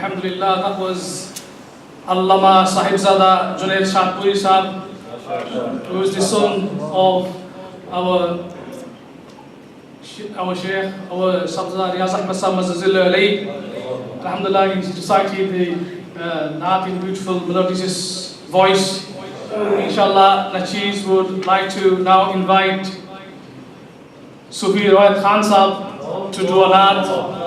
Alhamdulillah, that was Allama Sahibzada Junaid Shahpuri Sahib, who is the son of our Sheikh, our Sabzada Riyaz Ahmad Sahib Mazar alayhi. Alhamdulillah, he recited the Naat in beautiful melodious voice. Inshallah, Nachiz would like to now invite Sufi Rabaaet Khan Sahib to do a Naat.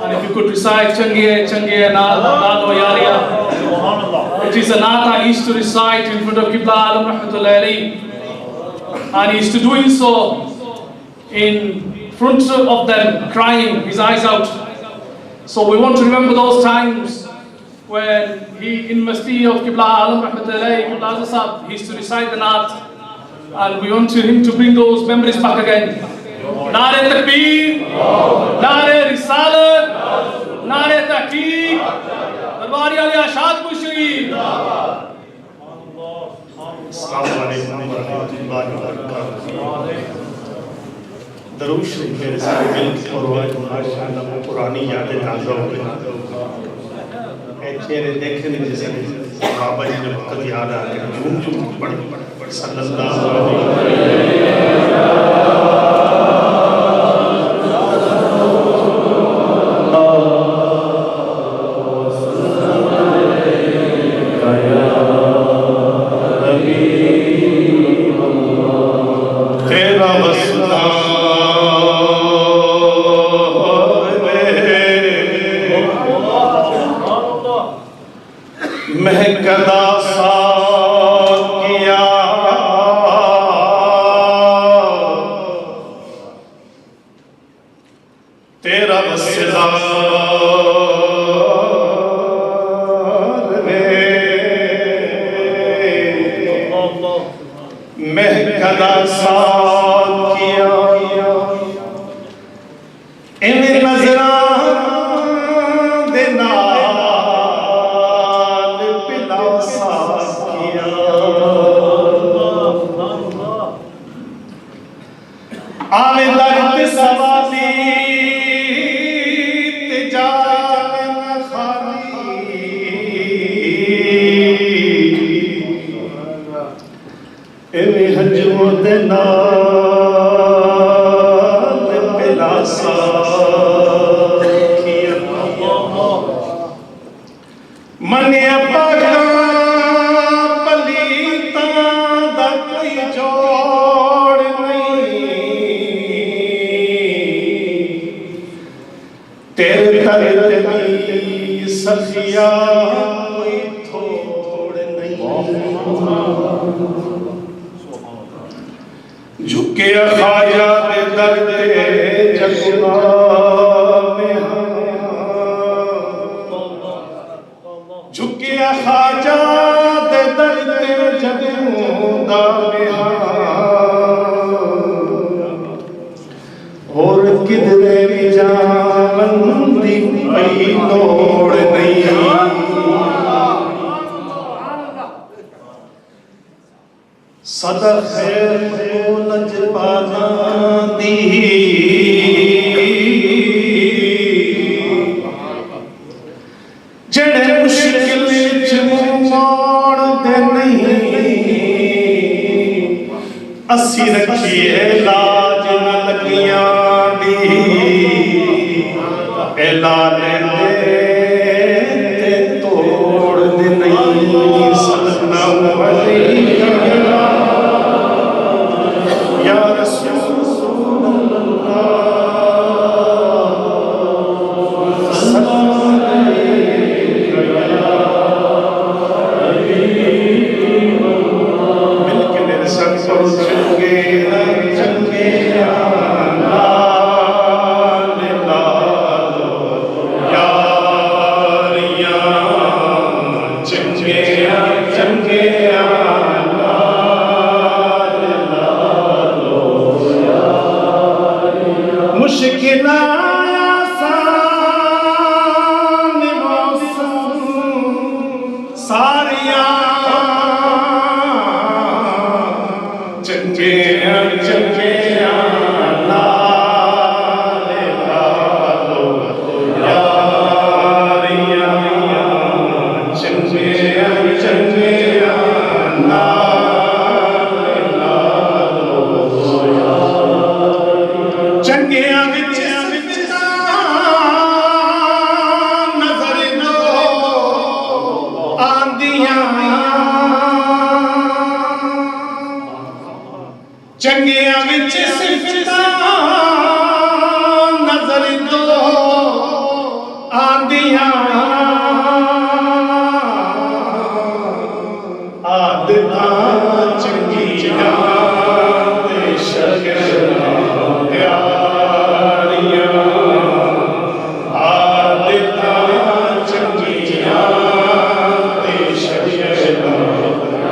And if you could recite Changian, Naat, o Yarian. It is a Naat I used to recite in front of Qibla Alam Rahmatullahi alayhi. And he used to doing so in front of them, crying his eyes out. So we want to remember those times when he, in Masti of Qibla Alam Rahmatullahi alayhi, Qibla Sahib, he used to recite the Naat. And we want him to bring those memories back again. Naare Takbir, Naare Risalat, Naare Tahqiq, Darbar-e Ashad Mushrif. Assalamu alaikum wa rahmatullahi wa barakatuh. दरूद शरीफ मेरे सारे दिल और माशाअल्लाह पुरानी यादें ताज़ा हो गई। चेहरे देखने जैसे बाबा जी ने वक्त याद आ गया, झूम झूम पढ़ सल्लल्लाहु अलैहि आंदियां आदतां चंगियां ते शगनां प्यारियां आदतां चंगियां ते शगनां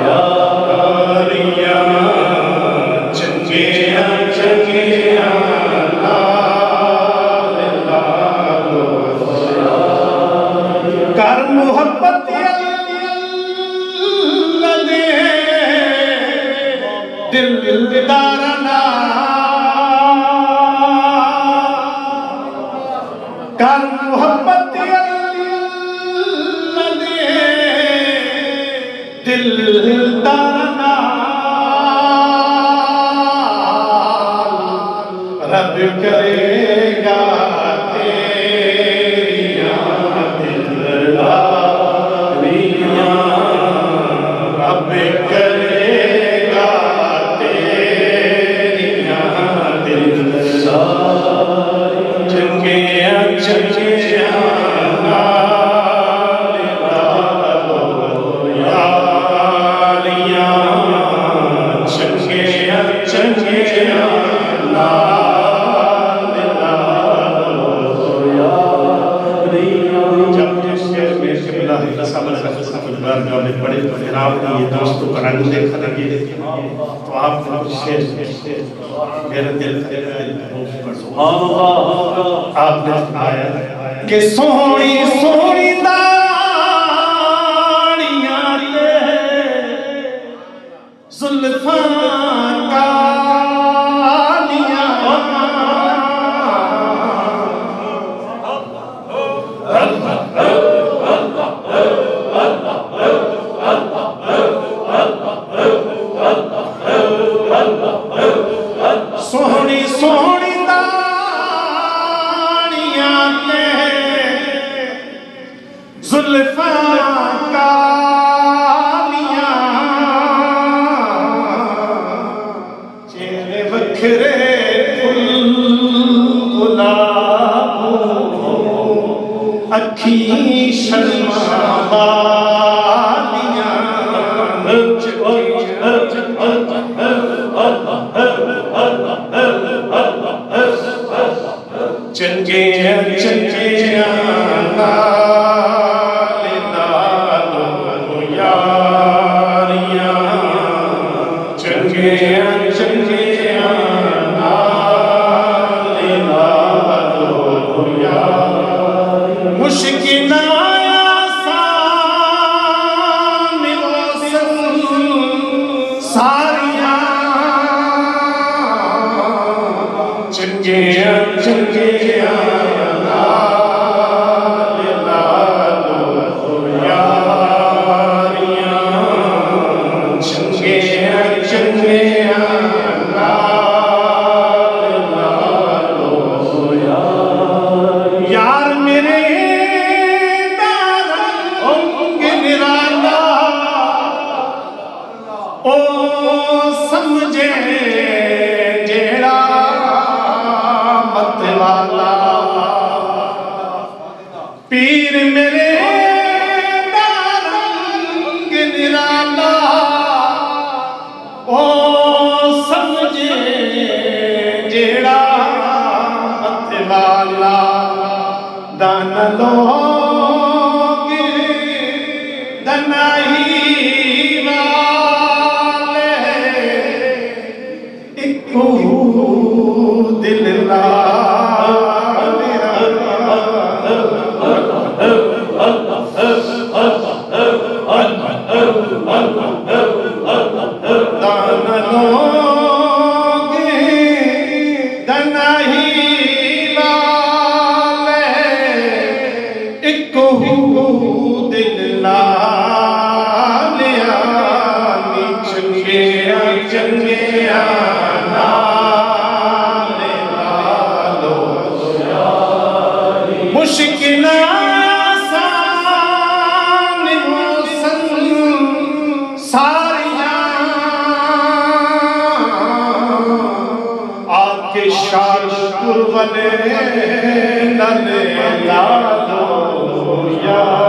प्यारियां चंगियां चंगियां कर मोहब्बत लगे दिलदार कर मोहब्बत लगे दिलदार रब करेगा बड़े फिर आपने ये दोस्तों का रंग देखा लगे तो आपने कुछ शेर मेरा दिल आपने आया कि सोनी सोनी दाड़ियां ले जुल्फां कालियां सोहनी सोहनी दाड़ियां ते जुल्फां कालियां चेहरे वखरे फुल गुलाब अखी शर्मा वालियां चंगियां चंगियां नाल नालो यारियां चंगियां चंगियां नाल नालो यारियां मुश्किल आसान सारियां चंगियां चंगियां यार मेरे ओ समझे जेड़ा मत वाला पीर मेरे रंग निराला ओ समझे जेड़ा मत वाला दान लोग दनाही दिल ला शाल कुर्बने नले लालो यार